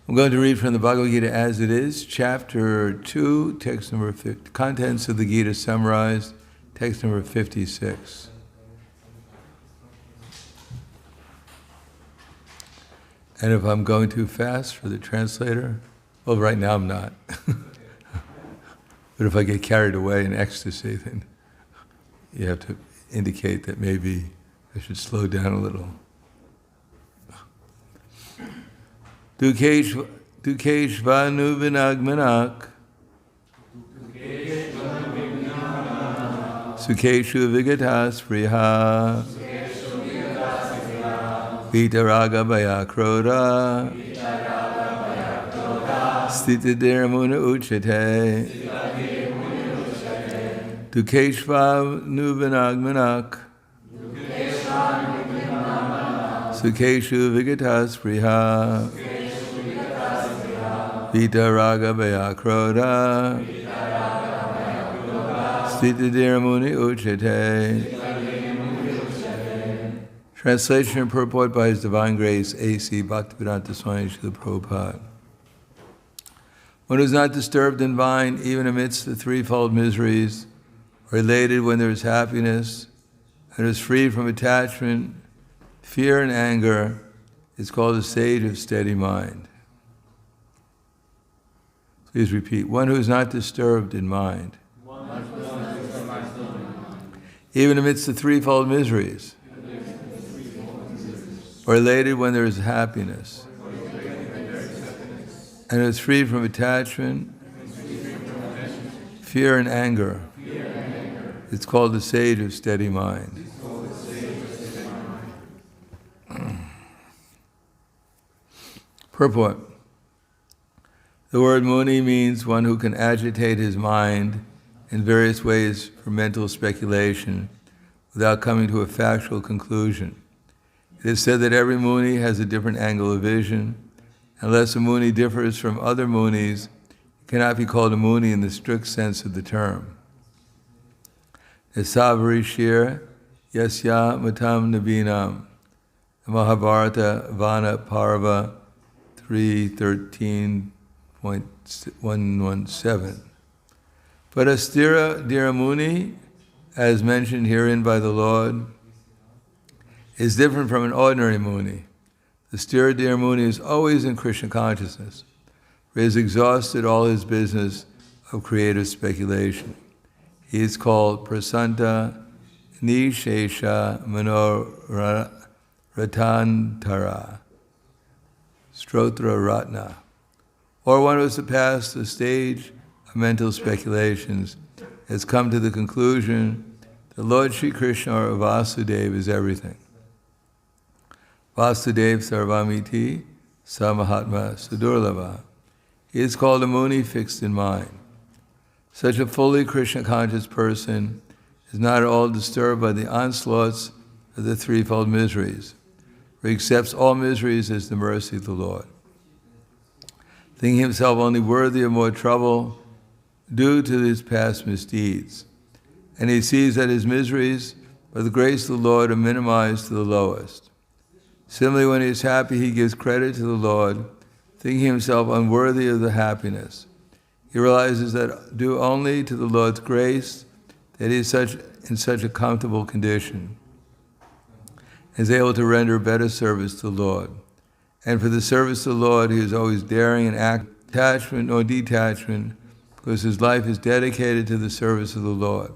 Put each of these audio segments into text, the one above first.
I'm going to read from the Bhagavad Gita as it is, chapter 2, text number 50. Contents of the Gita summarized, text number 56. And if I'm going too fast for the translator, well, right now I'm not. But if I get carried away in ecstasy, then you have to indicate that maybe I should slow down a little. Dukeshvanu vinagmanak Sukeshu vigatas priha Vitaraga bayakroda Stitidiramuna uchate Dukeshvanu vinagmanak Sukeshu vigatas priha Vitaraga bayakroda Stitidiramuni uchate. Translation and purport by His Divine Grace A.C. Bhaktivedanta Swami Srila Prabhupada. One who is not disturbed in mind even amidst the threefold miseries, or elated when there is happiness, and is free from attachment, fear and anger, is called a sage of steady mind. Please repeat. One who is not disturbed in mind, even amidst the threefold miseries, or elated when there is happiness, and is free from attachment, fear and anger, it's called the sage of steady mind. Purport. The word muni means one who can agitate his mind in various ways for mental speculation without coming to a factual conclusion. It is said that every muni has a different angle of vision. Unless a muni differs from other munis, it cannot be called a muni in the strict sense of the term. Nisavarishir yasya matam navinam. Mahabharata Vana Parva 3.13.117. But a stira dhiramuni, as mentioned herein by the Lord, is different from an ordinary muni. The stira dhiramuni is always in Krishna consciousness, for he has exhausted all his business of creative speculation. He is called prasanta nishesha manoratantara, Strotra Ratna, or one who has surpassed the stage of mental speculations, has come to the conclusion that Lord Sri Krishna or Vasudeva is everything. Vasudeva Sarvamiti Samahatma Sudurlava. He is called a muni fixed in mind. Such a fully Krishna conscious person is not at all disturbed by the onslaughts of the threefold miseries, for he accepts all miseries as the mercy of the Lord. Thinking himself only worthy of more trouble due to his past misdeeds, and he sees that his miseries, by the grace of the Lord, are minimized to the lowest. Similarly, when he is happy, he gives credit to the Lord, thinking himself unworthy of the happiness. He realizes that due only to the Lord's grace that he is in such a comfortable condition, is able to render better service to the Lord. And for the service to the Lord, he is always daring and act attachment or detachment, because his life is dedicated to the service of the Lord.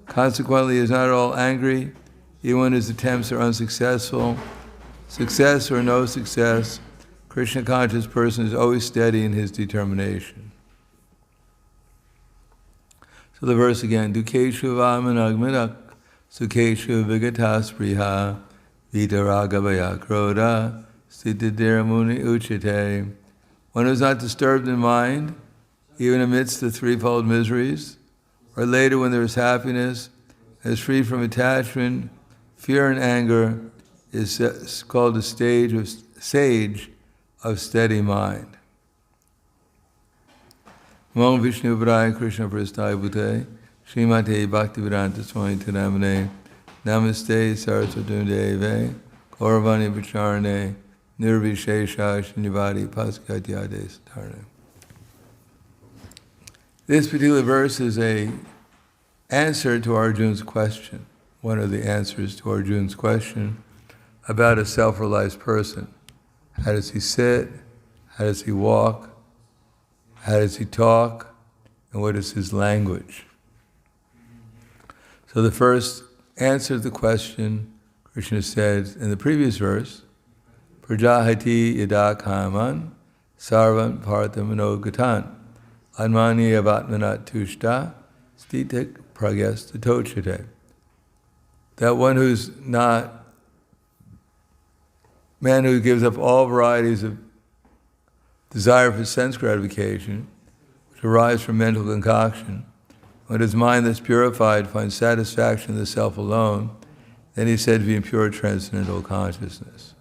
Consequently, he is not at all angry, even when his attempts are unsuccessful. Success or no success, Krishna conscious person is always steady in his determination. So the verse again, Dukeshu vamanagmanak sukeshu vigatas priha vitaraga vayakroda stitidiramuni uchate. One who is not disturbed in mind, even amidst the threefold miseries, or later when there is happiness, is free from attachment, fear and anger, is called a sage of steady mind. Om Vishnu Vraya Krishna Prasthaya Bhute Srimate Bhaktivedanta Swami Namane Namaste Saraswati Deve Gauravani Vacharane nirvishesha shunyavadi paskatyades dharana. This particular verse is an answer to Arjuna's question, one of the answers to Arjuna's question about a self-realized person. How does he sit? How does he walk? How does he talk? And what is his language? So the first answer to the question, Krishna said in the previous verse, Prajahati yada kaman sarvan partam manogatan anmani avatmanat tushta stitik pragyastatochate. That one who's not, man who gives up all varieties of desire for sense gratification, which arise from mental concoction, when his mind that's purified finds satisfaction in the self alone, then he's said to be in pure transcendental consciousness.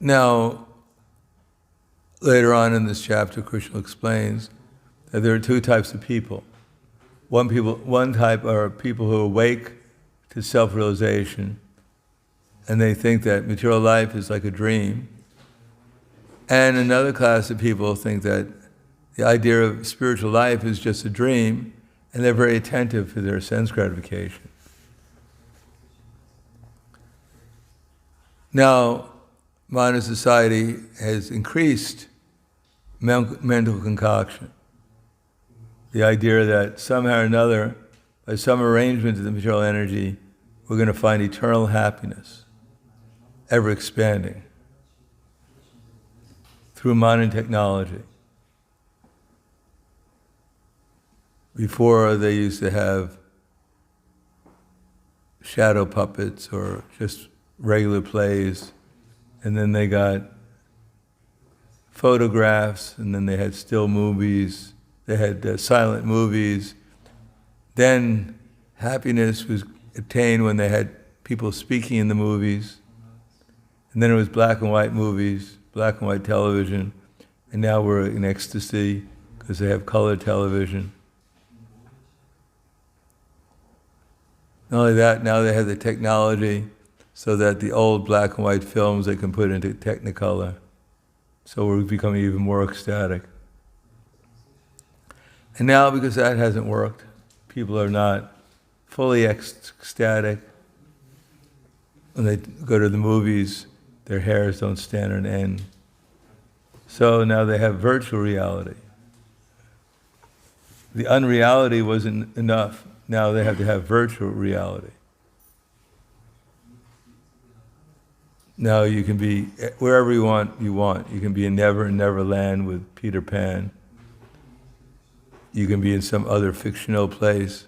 Now, later on in this chapter, Krishna explains that there are two types of people. One type are people who awake to self-realization, and they think that material life is like a dream. And another class of people think that the idea of spiritual life is just a dream, and they're very attentive to their sense gratification. Now, modern society has increased mental concoction. The idea that somehow or another, by some arrangement of the material energy, we're going to find eternal happiness, ever expanding, through modern technology. Before, they used to have shadow puppets or just regular plays, and then they got photographs, and then they had still movies, they had silent movies. Then happiness was attained when they had people speaking in the movies. And then it was black and white movies, black and white television, and now we're in ecstasy because they have color television. Not only that, now they have the technology so that the old black and white films they can put into Technicolor. So we're becoming even more ecstatic. And now, because that hasn't worked, people are not fully ecstatic. When they go to the movies, their hairs don't stand on end. So now they have virtual reality. The unreality wasn't enough. Now they have to have virtual reality. Now you can be wherever you want. You can be in Never Neverland with Peter Pan. You can be in some other fictional place.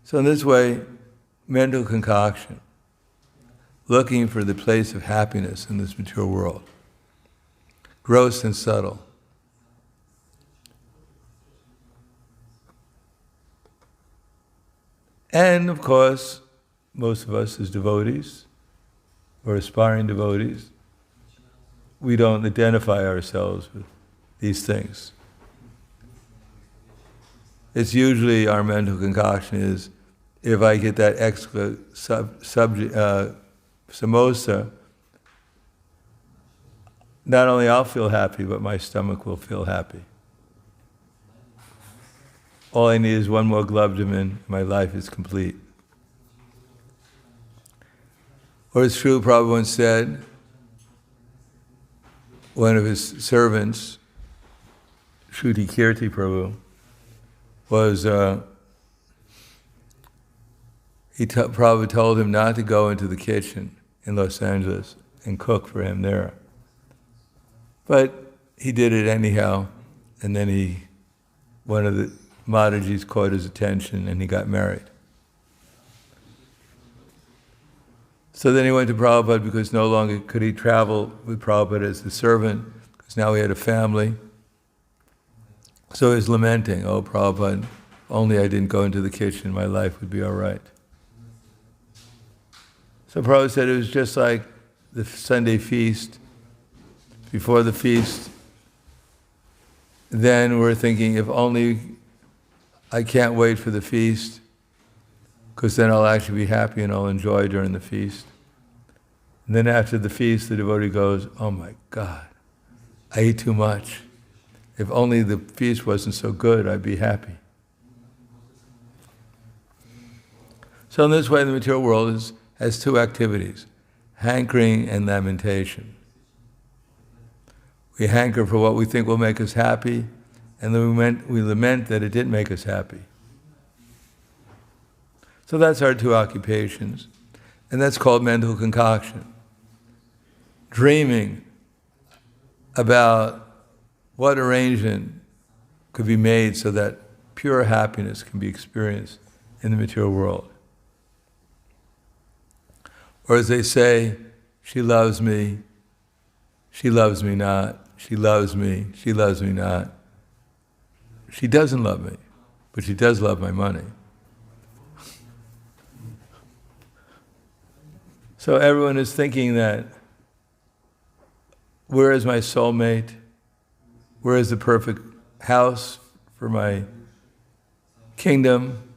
So in this way, mental concoction, looking for the place of happiness in this material world, gross and subtle. And of course, most of us as devotees, or aspiring devotees, we don't identify ourselves with these things. It's usually our mental concoction is, if I get that extra samosa, not only I'll feel happy, but my stomach will feel happy. All I need is one more glubdiman, my life is complete. Or as Srila Prabhupada once said, one of his servants, Shruti Kirti Prabhu, was, Prabhupada told him not to go into the kitchen in Los Angeles and cook for him there. But he did it anyhow, and then one of the Matajis caught his attention and he got married. So then he went to Prabhupada because no longer could he travel with Prabhupada as the servant, because now he had a family. So he was lamenting, oh Prabhupada, if only I didn't go into the kitchen, my life would be all right. So Prabhupada said it was just like the Sunday feast. Before the feast, then we're thinking, if only I can't wait for the feast, because then I'll actually be happy and I'll enjoy during the feast. And then after the feast, the devotee goes, oh my God, I ate too much. If only the feast wasn't so good, I'd be happy. So in this way, the material world has two activities, hankering and lamentation. We hanker for what we think will make us happy, and then we lament that it didn't make us happy. So that's our two occupations, and that's called mental concoction. Dreaming about what arrangement could be made so that pure happiness can be experienced in the material world. Or as they say, she loves me not, she loves me not. She doesn't love me, but she does love my money. So everyone is thinking that, where is my soulmate? Where is the perfect house for my kingdom?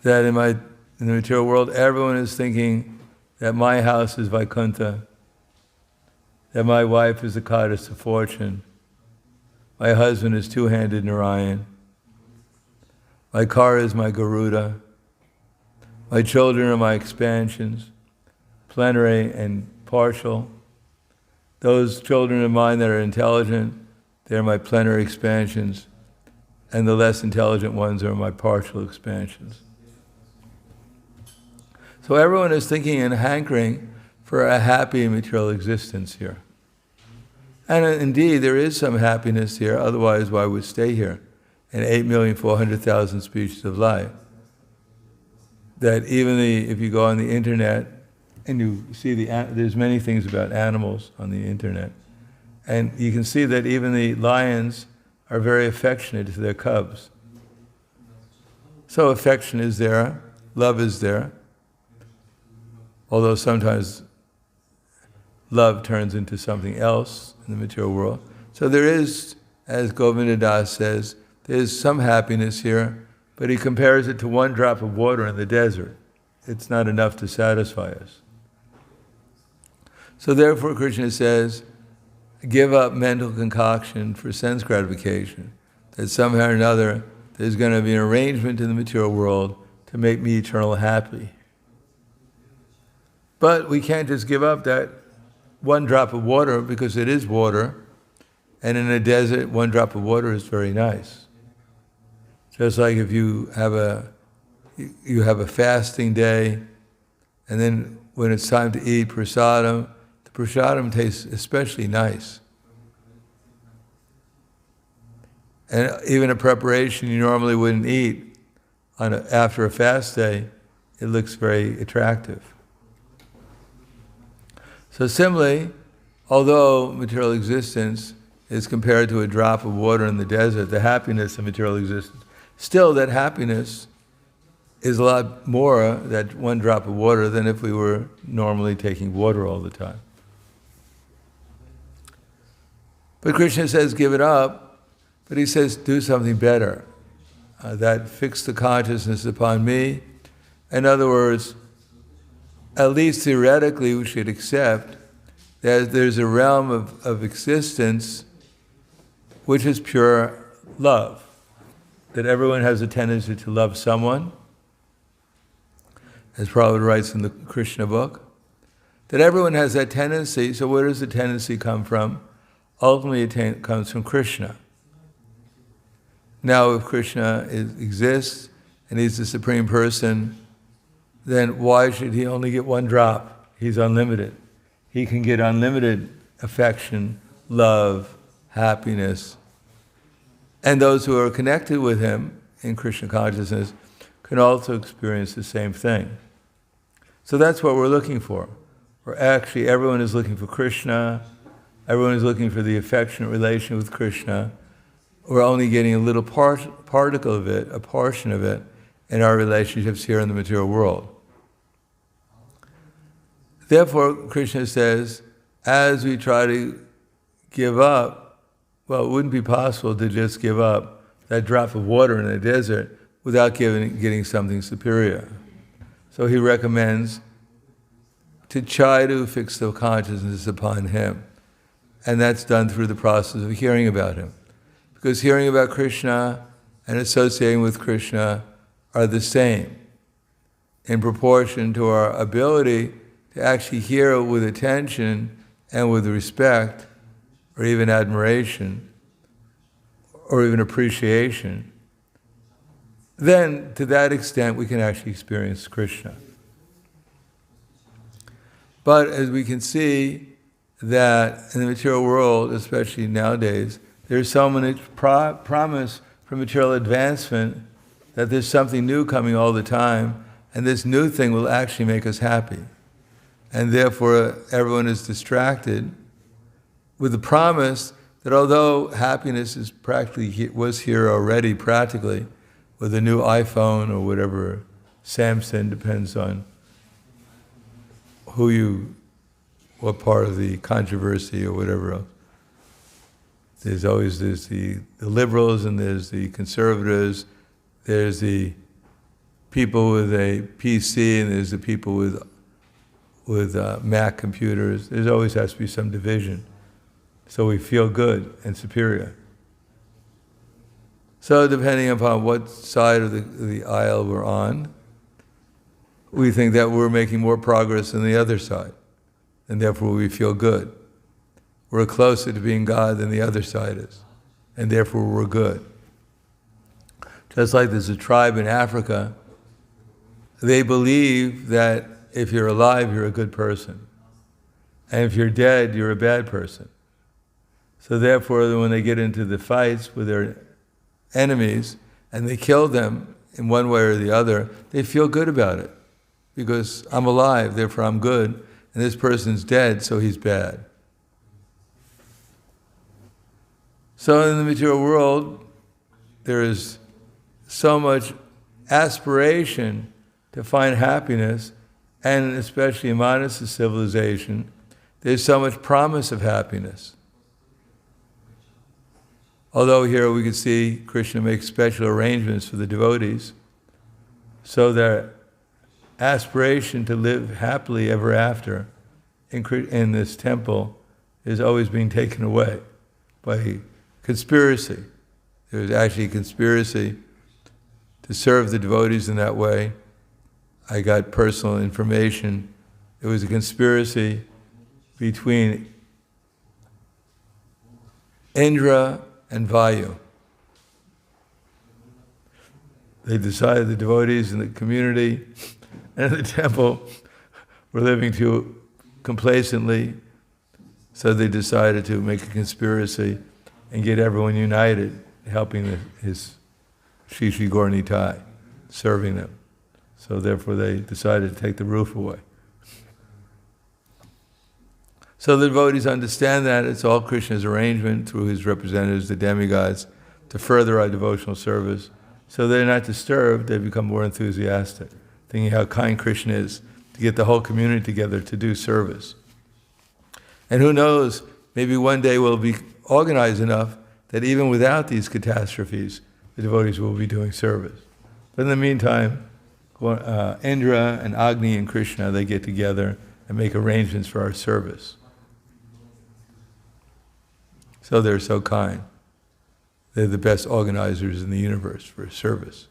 That in the material world, everyone is thinking that my house is Vaikuntha, that my wife is the goddess of fortune, my husband is two-handed Narayan, my car is my Garuda, my children are my expansions, plenary and partial. Those children of mine that are intelligent, they're my plenary expansions, and the less intelligent ones are my partial expansions. So everyone is thinking and hankering for a happy material existence here. And indeed, there is some happiness here, otherwise why would we stay here in 8,400,000 species of life? That even if you go on the internet and you see there's many things about animals on the internet, and you can see that even the lions are very affectionate to their cubs. So affection is there, love is there, although sometimes love turns into something else in the material world. So there is, as Govinda Das says, there's some happiness here, but he compares it to one drop of water in the desert. It's not enough to satisfy us. So therefore Krishna says, give up mental concoction for sense gratification, that somehow or another there's going to be an arrangement in the material world to make me eternally happy. But we can't just give up that one drop of water, because it is water, and in a desert, one drop of water is very nice. Just like if you have a fasting day, and then when it's time to eat prasadam, the prasadam tastes especially nice. And even a preparation you normally wouldn't eat after a fast day, it looks very attractive. So similarly, although material existence is compared to a drop of water in the desert, the happiness of material existence, still that happiness is a lot more, that one drop of water, than if we were normally taking water all the time. But Krishna says, give it up, but he says, do something better. That fix the consciousness upon me. In other words, at least theoretically we should accept that there's a realm of existence which is pure love. That everyone has a tendency to love someone, as Prabhupada writes in the Krishna book, that everyone has that tendency. So where does the tendency come from? Ultimately it comes from Krishna. Now if Krishna exists and he's the Supreme Person, then why should he only get one drop? He's unlimited. He can get unlimited affection, love, happiness. And those who are connected with him in Krishna consciousness can also experience the same thing. So that's what we're looking for. Everyone is looking for Krishna, everyone is looking for the affectionate relation with Krishna. We're only getting a little particle of it, a portion of it, in our relationships here in the material world. Therefore, Krishna says, as we try to give up, well, it wouldn't be possible to just give up that drop of water in the desert, without getting something superior. So he recommends to try to fix the consciousness upon him. And that's done through the process of hearing about him. Because hearing about Krishna and associating with Krishna are the same in proportion to our ability to actually hear with attention and with respect, or even admiration, or even appreciation. Then, to that extent, we can actually experience Krishna. But as we can see, that in the material world, especially nowadays, there's so much promise for material advancement that there's something new coming all the time, and this new thing will actually make us happy. And therefore, everyone is distracted with the promise that although happiness was here already practically, with a new iPhone or whatever, Samsung, depends on what part of the controversy or whatever else. There's the liberals and there's the conservatives, there's the people with a PC and there's the people with Mac computers. There's always has to be some division. So we feel good and superior. So depending upon what side of the aisle we're on, we think that we're making more progress than the other side, and therefore we feel good. We're closer to being God than the other side is, and therefore we're good. Just like there's a tribe in Africa, they believe that if you're alive, you're a good person, and if you're dead, you're a bad person. So therefore, when they get into the fights with their enemies, and they kill them in one way or the other, they feel good about it. Because I'm alive, therefore I'm good, and this person's dead, so he's bad. So in the material world, there is so much aspiration to find happiness, and especially in modern civilization, there's so much promise of happiness. Although here we can see Krishna make special arrangements for the devotees, so their aspiration to live happily ever after in this temple is always being taken away by conspiracy. There's actually a conspiracy to serve the devotees in that way. I got personal information. It was a conspiracy between Indra and Vayu. They decided the devotees in the community and in the temple were living too complacently, so they decided to make a conspiracy and get everyone united, helping his Shri Gaur Nitai, serving them. So therefore they decided to take the roof away. So the devotees understand that it's all Krishna's arrangement through his representatives, the demigods, to further our devotional service. So they're not disturbed, they become more enthusiastic, thinking how kind Krishna is to get the whole community together to do service. And who knows, maybe one day we'll be organized enough that even without these catastrophes, the devotees will be doing service. But in the meantime, Indra and Agni and Krishna, they get together and make arrangements for our service. So they're so kind. They're the best organizers in the universe for service.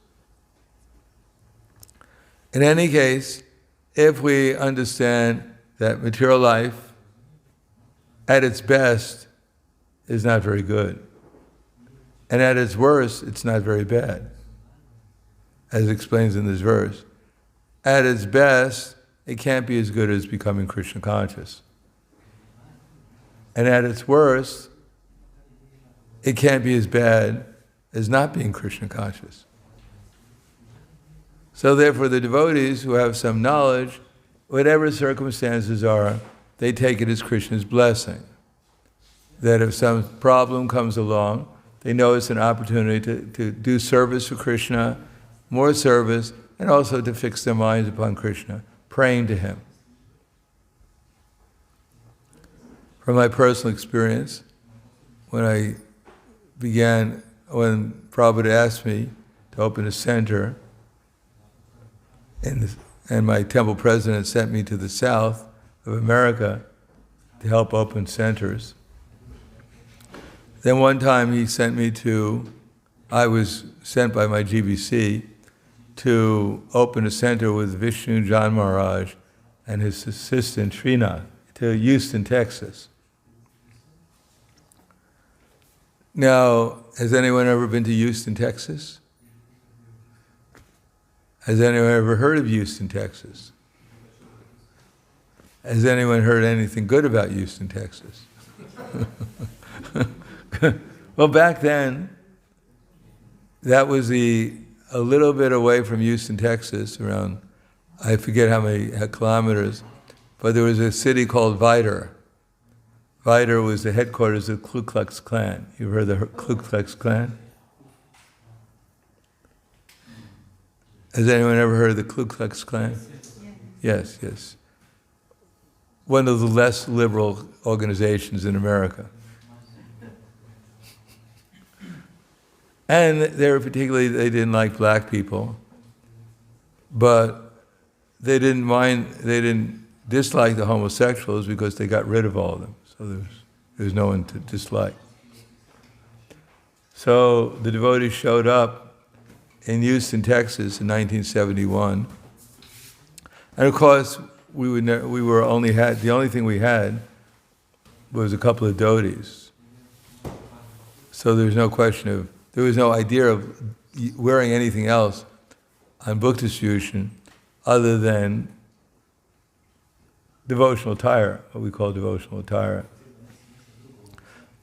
In any case, if we understand that material life, at its best, is not very good, and at its worst, it's not very bad, as it explains in this verse. At its best, it can't be as good as becoming Krishna conscious. And at its worst, it can't be as bad as not being Krishna conscious. So therefore the devotees who have some knowledge, whatever circumstances are, they take it as Krishna's blessing. That if some problem comes along, they know it's an opportunity to do service for Krishna, more service, and also to fix their minds upon Krishna, praying to him. From my personal experience, when Prabhupada asked me to open a center, and my temple president sent me to the south of America to help open centers. Then one time he sent me I was sent by my GBC to open a center with Vishnu Jan Maharaj and his assistant Srinath to Houston, Texas. Now, has anyone ever been to Houston, Texas? Has anyone ever heard of Houston, Texas? Has anyone heard anything good about Houston, Texas? Well, back then, that was a little bit away from Houston, Texas, around, I forget how many kilometers, but there was a city called Vidor. Vidor was the headquarters of the Ku Klux Klan. You've heard of the Ku Klux Klan? Has anyone ever heard of the Ku Klux Klan? Yes, yes. One of the less liberal organizations in America. And they didn't like black people, but they didn't dislike the homosexuals because they got rid of all of them. So there was no one to dislike. So the devotees showed up in Houston, Texas in 1971. And of course, the only thing we had was a couple of dhotis. So there was no idea of wearing anything else on book distribution other than devotional attire, what we call devotional attire.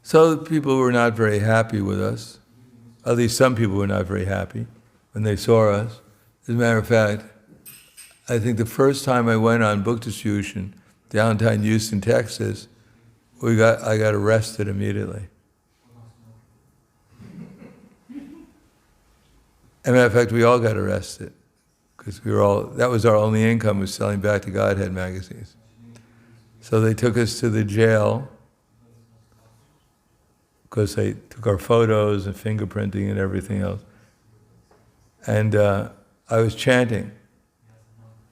So people were not very happy with us. At least some people were not very happy when they saw us. As a matter of fact, I think the first time I went on book distribution downtown Houston, Texas, I got arrested immediately. As a matter of fact, we all got arrested because that was our only income, was selling Back to Godhead magazines. So they took us to the jail because they took our photos and fingerprinting and everything else. And I was chanting.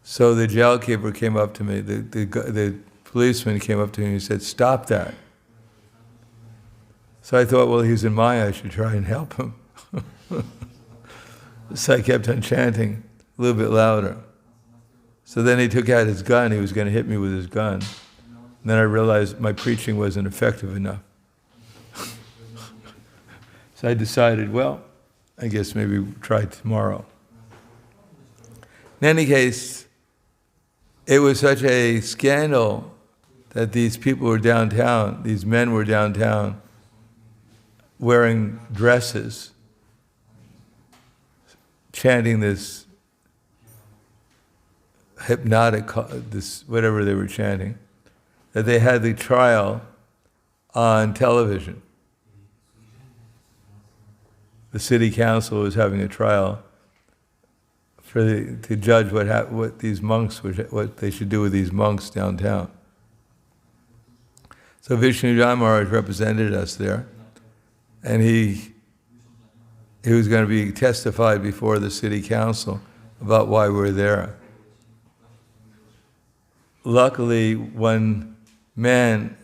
So the jailkeeper came up to me, the policeman came up to me and he said, "Stop that." So I thought, well, he's in Maya, I should try and help him. So I kept on chanting a little bit louder. So then he took out his gun, he was going to hit me with his gun. And then I realized my preaching wasn't effective enough. So I decided, well, I guess maybe we'll try tomorrow. In any case, it was such a scandal that these people were downtown, these men were downtown wearing dresses, chanting this hypnotic, this whatever they were chanting, that they had the trial on television. The city council was having a trial to judge what these monks what they should do with these monks downtown. So Vishnu Jan Maharaj represented us there, and he was going to be testified before the city council about why we're there. Luckily, one man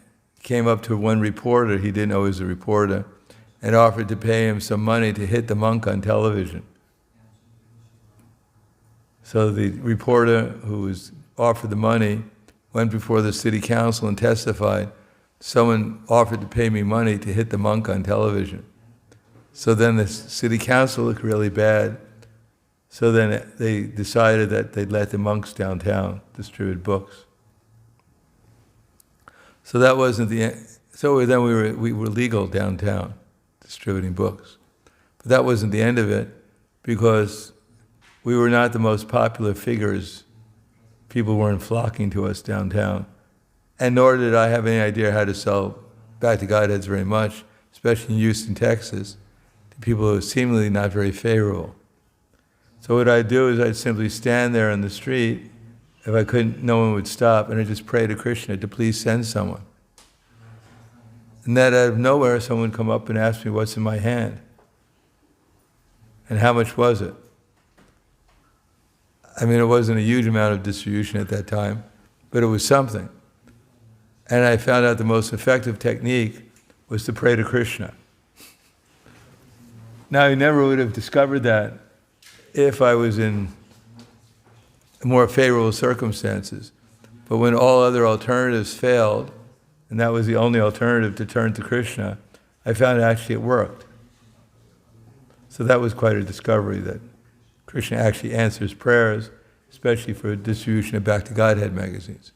came up to one reporter, he didn't know he was a reporter, and offered to pay him some money to hit the monk on television. So the reporter who was offered the money went before the city council and testified, someone offered to pay me money to hit the monk on television. So then the city council looked really bad. So then they decided that they'd let the monks downtown distribute books. So that wasn't the end. So then we were legal downtown, distributing books. But that wasn't the end of it, because we were not the most popular figures. People weren't flocking to us downtown. And nor did I have any idea how to sell Back to Godheads very much, especially in Houston, Texas, to people who were seemingly not very favorable. So what I'd do is I'd simply stand there on the street. If I couldn't, no one would stop, and I'd just pray to Krishna to please send someone. And then out of nowhere, someone would come up and ask me what's in my hand. And how much was it? I mean, it wasn't a huge amount of distribution at that time, but it was something. And I found out the most effective technique was to pray to Krishna. Now, I never would have discovered that if I was in more favorable circumstances. But when all other alternatives failed, and that was the only alternative to turn to Krishna, I found actually it worked. So that was quite a discovery, that Krishna actually answers prayers, especially for distribution of Back to Godhead magazines.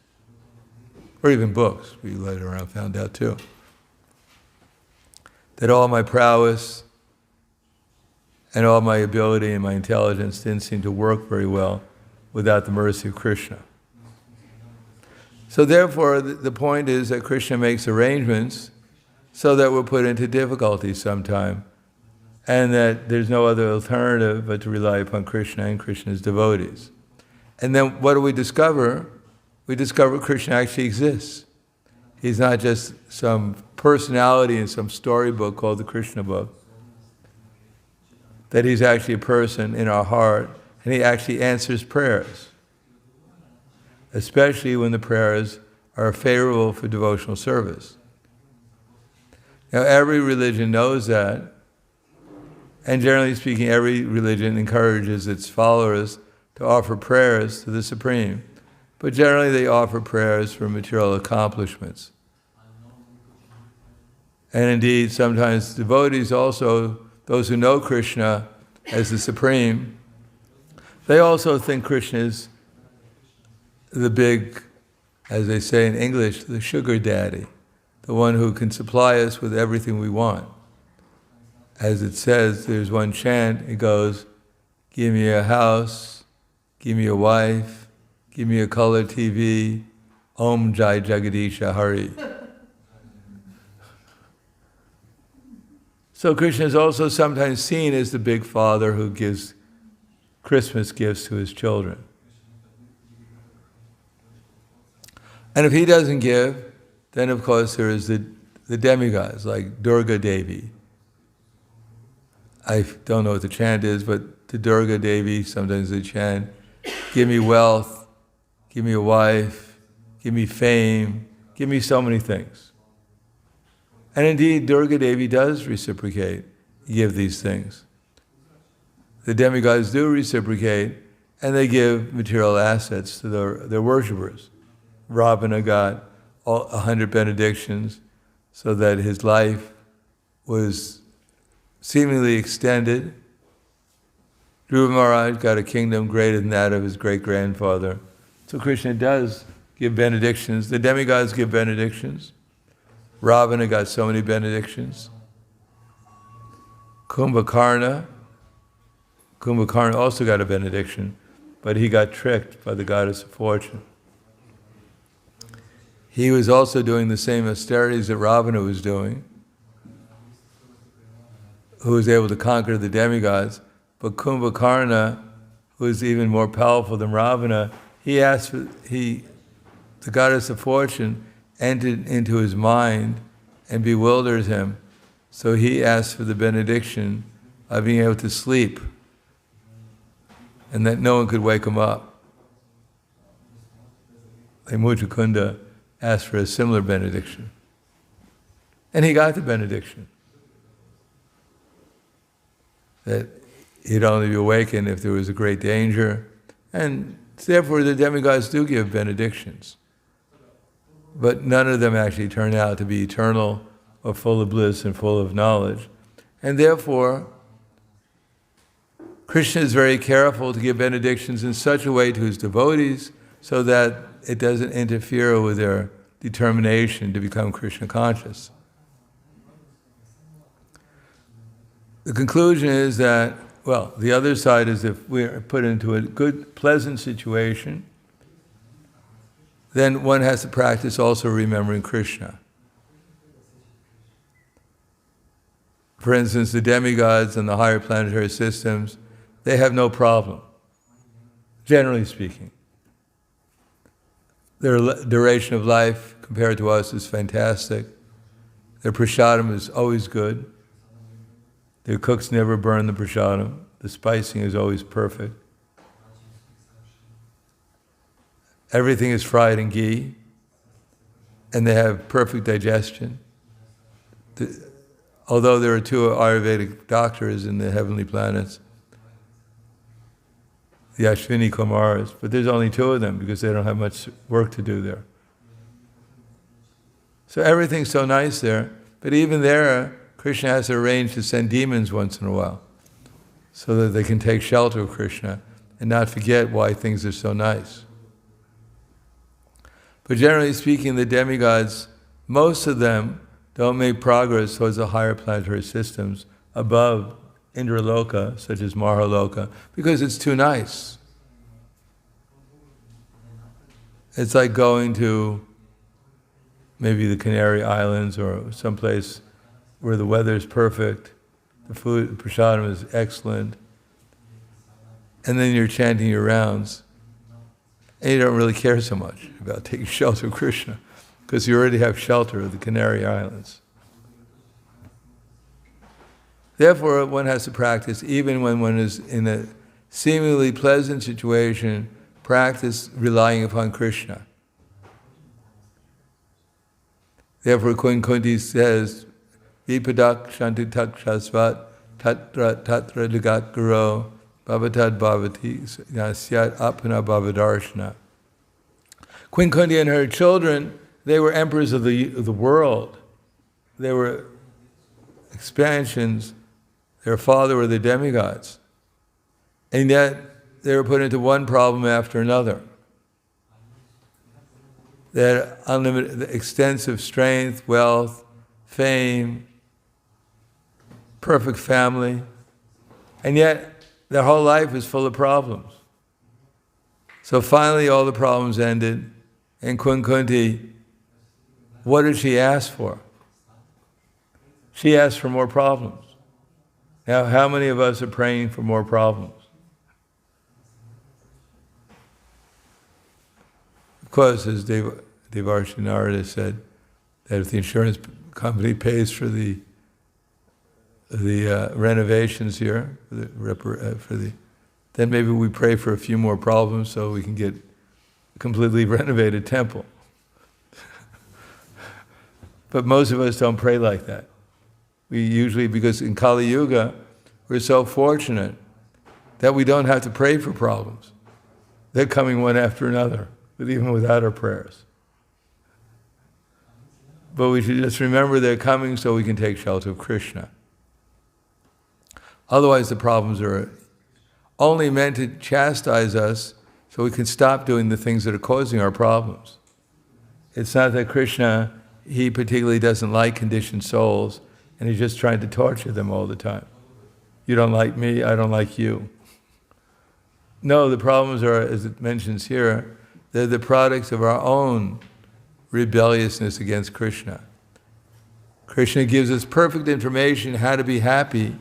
Or even books, we later on found out too. That all my prowess and all my ability and my intelligence didn't seem to work very well without the mercy of Krishna. So therefore, the point is that Krishna makes arrangements so that we're put into difficulties sometime, and that there's no other alternative but to rely upon Krishna and Krishna's devotees. And then what do we discover? We discover Krishna actually exists. He's not just some personality in some storybook called the Krishna book. That he's actually a person in our heart, and he actually answers prayers, especially when the prayers are favorable for devotional service. Now, every religion knows that, and generally speaking, every religion encourages its followers to offer prayers to the Supreme, but generally they offer prayers for material accomplishments. And indeed, sometimes devotees also, those who know Krishna as the Supreme, they also think Krishna is the big, as they say in English, the sugar daddy, the one who can supply us with everything we want. As it says, there's one chant, it goes, give me a house, give me a wife, give me a color TV, Om Jai Jagadisha Hari. So Krishna is also sometimes seen as the big father who gives Christmas gifts to his children. And if he doesn't give, then of course there is the demigods like Durga Devi. I don't know what the chant is, but to Durga Devi sometimes they chant, give me wealth, give me a wife, give me fame, give me so many things. And indeed, Durga Devi does reciprocate, give these things. The demigods do reciprocate, and they give material assets to their worshippers. Ravana got 100 benedictions so that his life was seemingly extended. Dhruva Maharaj got a kingdom greater than that of his great-grandfather. So Krishna does give benedictions. The demigods give benedictions. Ravana got so many benedictions. Kumbhakarna also got a benediction, but he got tricked by the goddess of fortune. He was also doing the same austerities that Ravana was doing, who was able to conquer the demigods, but Kumbhakarna, who was even more powerful than Ravana, the goddess of fortune entered into his mind and bewildered him. So he asked for the benediction of being able to sleep and that no one could wake him up. Like Mudrakunda asked for a similar benediction. And he got the benediction. That he'd only be awakened if there was a great danger. And therefore the demigods do give benedictions. But none of them actually turn out to be eternal or full of bliss and full of knowledge. And therefore, Krishna is very careful to give benedictions in such a way to his devotees so that it doesn't interfere with their determination to become Krishna conscious. The conclusion is that, well, the other side is if we're put into a good, pleasant situation, then one has to practice also remembering Krishna. For instance, the demigods and the higher planetary systems, they have no problem, generally speaking. Their duration of life compared to us is fantastic. Their prasadam is always good. Their cooks never burn the prasadam. the spicing is always perfect. Everything is fried in ghee, and they have perfect digestion. Although there are two Ayurvedic doctors in the heavenly planets, the Ashwini Kumars, but there's only two of them because they don't have much work to do there. So everything's so nice there, but even there, Krishna has to arrange to send demons once in a while so that they can take shelter of Krishna and not forget why things are so nice. But generally speaking, the demigods, most of them don't make progress towards the higher planetary systems above Indraloka, such as Mahaloka, because it's too nice. It's like going to maybe the Canary Islands or someplace where the weather is perfect, the food, the prasadam is excellent, and then you're chanting your rounds, and you don't really care so much about taking shelter of Krishna, because you already have shelter of the Canary Islands. Therefore, one has to practice, even when one is in a seemingly pleasant situation, practice relying upon Krishna. Therefore, Queen Kunti says, Vipadak Shanti Tak Shasvat Tatra Tatra Ligat Guru Bhavatad Bhavati Nasyat Apana Bhavadarshana. Queen Kunti and her children, they were emperors of the world. They were expansions. Their father were the demigods. And yet, they were put into one problem after another. They had unlimited, extensive strength, wealth, fame, perfect family, and yet their whole life was full of problems. So finally all the problems ended, and Queen Kunti, what did she ask for? She asked for more problems. Now, how many of us are praying for more problems? Of course, as Devarshi Narada said, that if the insurance company pays for the renovations here, then maybe we pray for a few more problems so we can get a completely renovated temple. But most of us don't pray like that. We usually, because in Kali Yuga, we're so fortunate that we don't have to pray for problems. They're coming one after another, but even without our prayers. But we should just remember they're coming so we can take shelter of Krishna. Otherwise, the problems are only meant to chastise us so we can stop doing the things that are causing our problems. It's not that Krishna, he particularly doesn't like conditioned souls, and he's just trying to torture them all the time. You don't like me, I don't like you. No, the problems are, as it mentions here, they're the products of our own rebelliousness against Krishna. Krishna gives us perfect information how to be happy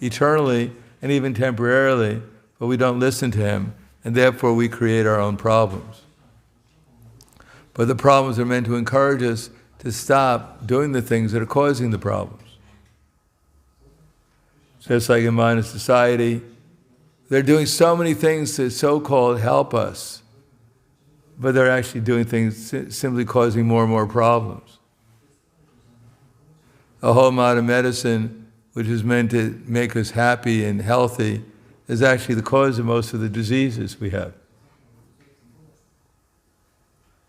eternally and even temporarily, but we don't listen to him, and therefore we create our own problems. But the problems are meant to encourage us to stop doing the things that are causing the problems. Just like in modern society, they're doing so many things to so-called help us, but they're actually doing things simply causing more and more problems. The whole modern medicine, which is meant to make us happy and healthy, is actually the cause of most of the diseases we have.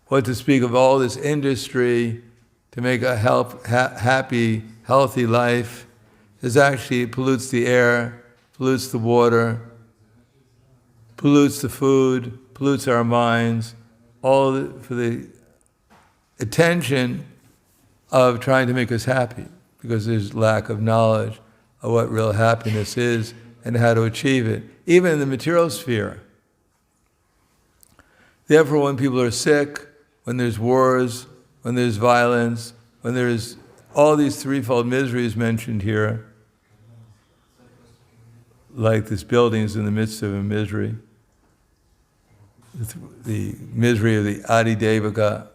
What to speak of all this industry to make a happy, healthy life, is actually pollutes the air, pollutes the water, pollutes the food, pollutes our minds, all for the attention of trying to make us happy, because there's lack of knowledge of what real happiness is and how to achieve it, even in the material sphere. Therefore, when people are sick, when there's wars, when there's violence, when there's all these threefold miseries mentioned here, like this building is in the midst of a misery, the misery of the Adi Devaka,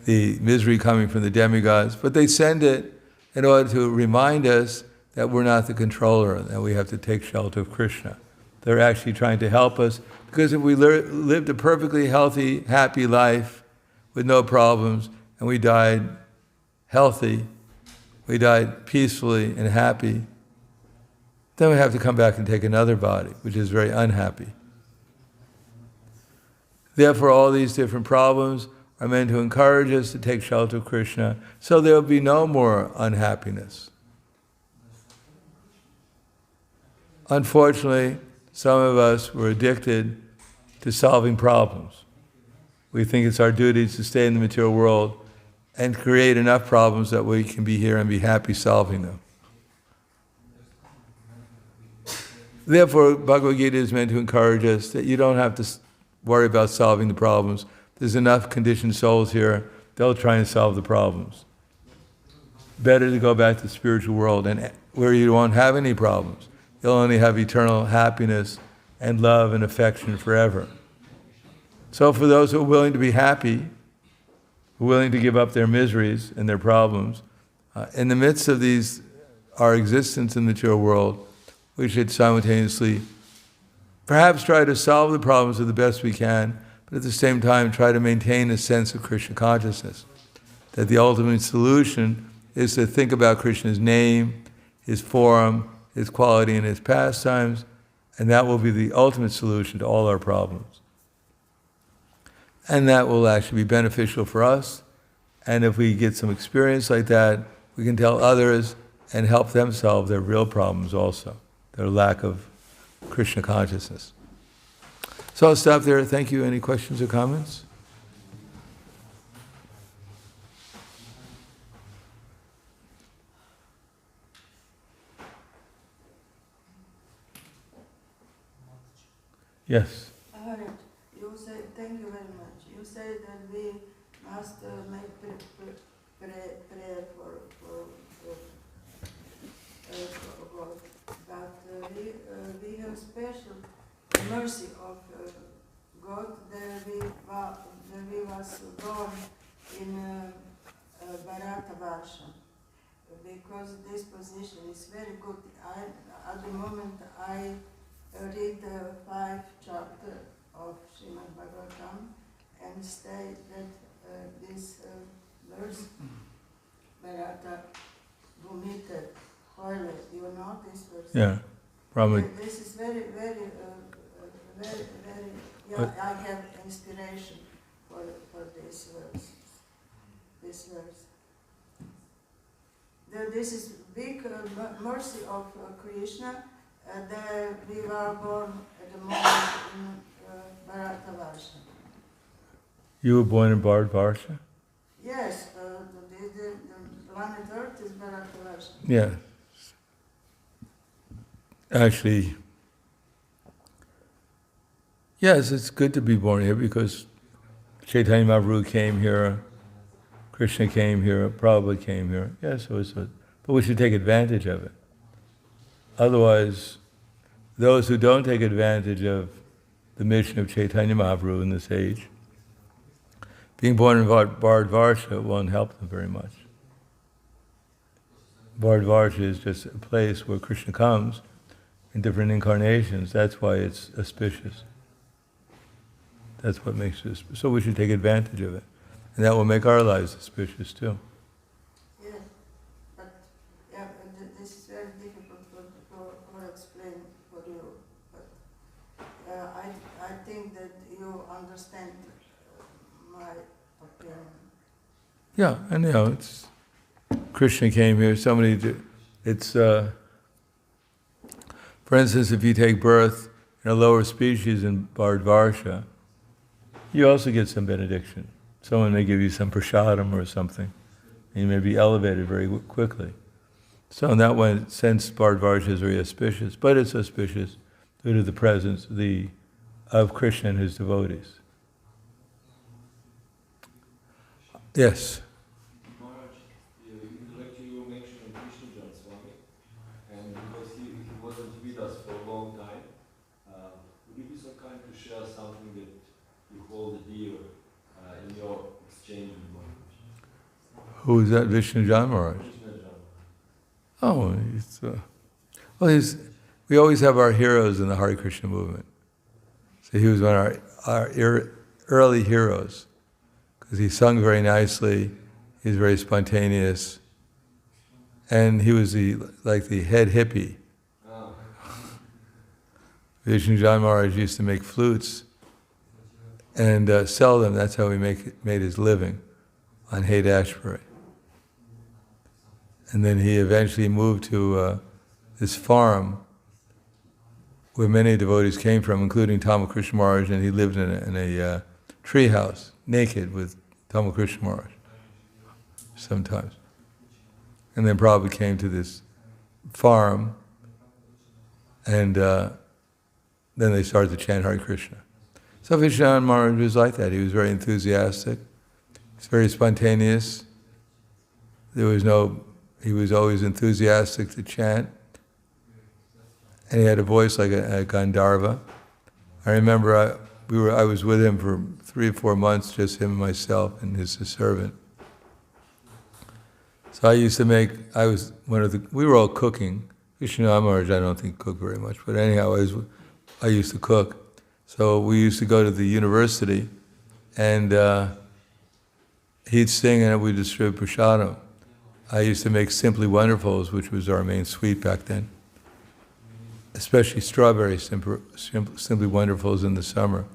the misery coming from the demigods, but they send it in order to remind us that we're not the controller and that we have to take shelter of Krishna. They're actually trying to help us, because if we lived a perfectly healthy, happy life with no problems, and we died healthy, we died peacefully and happy, then we have to come back and take another body, which is very unhappy. Therefore, all these different problems are meant to encourage us to take shelter of Krishna, so there will be no more unhappiness. Unfortunately, some of us were addicted to solving problems. We think it's our duty to stay in the material world and create enough problems that we can be here and be happy solving them. Therefore, Bhagavad Gita is meant to encourage us that you don't have to worry about solving the problems. There's enough conditioned souls here, they'll try and solve the problems. Better to go back to the spiritual world and where you won't have any problems. You'll only have eternal happiness and love and affection forever. So for those who are willing to be happy, who are willing to give up their miseries and their problems, in the midst of our existence in the material world, we should simultaneously perhaps try to solve the problems the best we can, but at the same time try to maintain a sense of Krishna consciousness. That the ultimate solution is to think about Krishna's name, his form, his quality, and his pastimes, and that will be the ultimate solution to all our problems. And that will actually be beneficial for us, and if we get some experience like that, we can tell others and help them solve their real problems also, their lack of Krishna consciousness. So I'll stop there. Thank you. Any questions or comments? Yes. You say, thank you very much. You say that we must make prayer for God, but we have special mercy of God that we was born in Bharatavarsha, because this position is very good. At the moment I read 5 chapters of Srimad Bhagavatam and state that this verse, Bharata Bhumite Hoile, you know this verse? Yeah, probably. This is very, yeah, I have inspiration for this verse. This verse. This is big mercy of Krishna. That we were born at the moment in Bharatavarsha. You were born in Bharatavarsha? Yes, the planet Earth is Bharatavarsha. Yeah. Actually, yes, it's good to be born here because Chaitanya Mahaprabhu came here, Krishna came here, Prabhupada came here. Yes, but we should take advantage of it. Otherwise, those who don't take advantage of the mission of Chaitanya Mahaprabhu in this age, being born in Bharatavarsha won't help them very much. Bharatavarsha is just a place where Krishna comes in different incarnations. That's why it's auspicious. That's what makes it auspicious. So we should take advantage of it. And that will make our lives auspicious too. Yeah, but this is very difficult to explain for you. But I think that you understand my opinion. Yeah, and it's Krishna came here. It's for instance, if you take birth in a lower species in Bharatavarsha, you also get some benediction. Someone may give you some prasadam or something, and you may be elevated very quickly. So in that way, sense, Bharatavarsha is very auspicious, but it's auspicious due to the presence of Krishna and his devotees. Yes? Maharaj, you mentioned Krishna Swami, and because he wasn't with us for a long time, would you be so kind to share something that you hold dear in your exchange with Maharaj? Who is that? Vishnu Jan Maharaj? Oh, we always have our heroes in the Hare Krishna movement. So he was one of our early heroes, because he sung very nicely, he was very spontaneous, and he was like the head hippie. Oh. Vishnujan Maharaj used to make flutes and sell them. That's how he made his living, on Haight-Ashbury. And then he eventually moved to this farm where many devotees came from, including Tamal Krishna Maharaj, and he lived in a tree house, naked, with Tamal Krishna Maharaj sometimes. And then Prabhupada came to this farm, and then they started to chant Hare Krishna. So Vishnujan Maharaj was like that. He was very enthusiastic, he was very spontaneous. He was always enthusiastic to chant. And he had a voice like a Gandharva. I remember I was with him for 3 or 4 months, just him and myself and his servant. So we were all cooking. Vishnu Maharaj, I don't think, cooked very much, but anyhow, I used to cook. So we used to go to the university, and he'd sing and we'd distribute prasadam. I used to make Simply Wonderfuls, which was our main sweet back then, especially strawberry Simply Wonderfuls in the summer.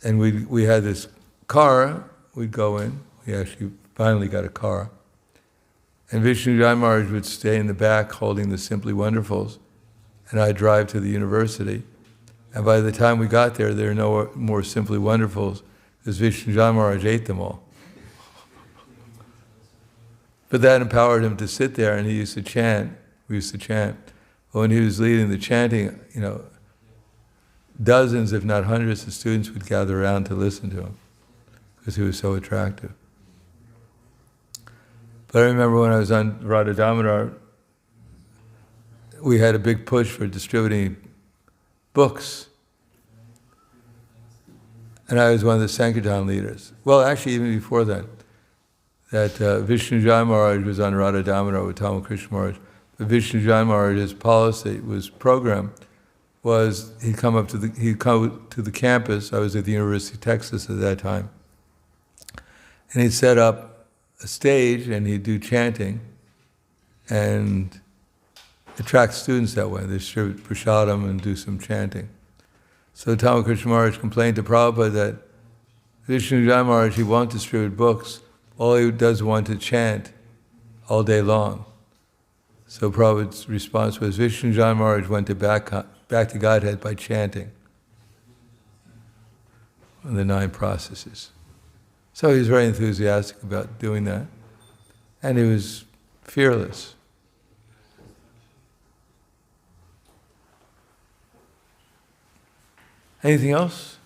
And we had this car, we'd go in, we actually finally got a car, and Vishnujan Maharaj would stay in the back holding the Simply Wonderfuls, and I'd drive to the university. And by the time we got there were no more Simply Wonderfuls, because Vishnujan Maharaj ate them all. But that empowered him to sit there, and he used to chant. We used to chant. But when he was leading the chanting, dozens, if not hundreds, of students would gather around to listen to him, because he was so attractive. But I remember when I was on Radha Damodar, we had a big push for distributing books. And I was one of the Sankirtan leaders. Well, actually, even before that Vishnujan Maharaj was on Radha Damodar with Tamal Krishna Maharaj. But Vishnujan Maharaj's policy, program, was he'd come to the campus. I was at the University of Texas at that time. And he'd set up a stage and he'd do chanting and attract students that way. They'd distribute prasadam and do some chanting. So Tamal Krishna Maharaj complained to Prabhupada that Vishnujan Maharaj, he won't distribute books. All he does want to chant all day long. So Prabhupada's response was, Vishnujan Maharaj went back to Godhead by chanting the 9 processes. So he was very enthusiastic about doing that. And he was fearless. Anything else?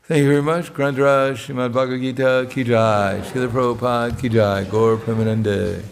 Thank you very much. Grantaraj Srimad Bhagavad Gita Ki Jai, Srila Prabhupada Ki Jai, Gaur Premanande.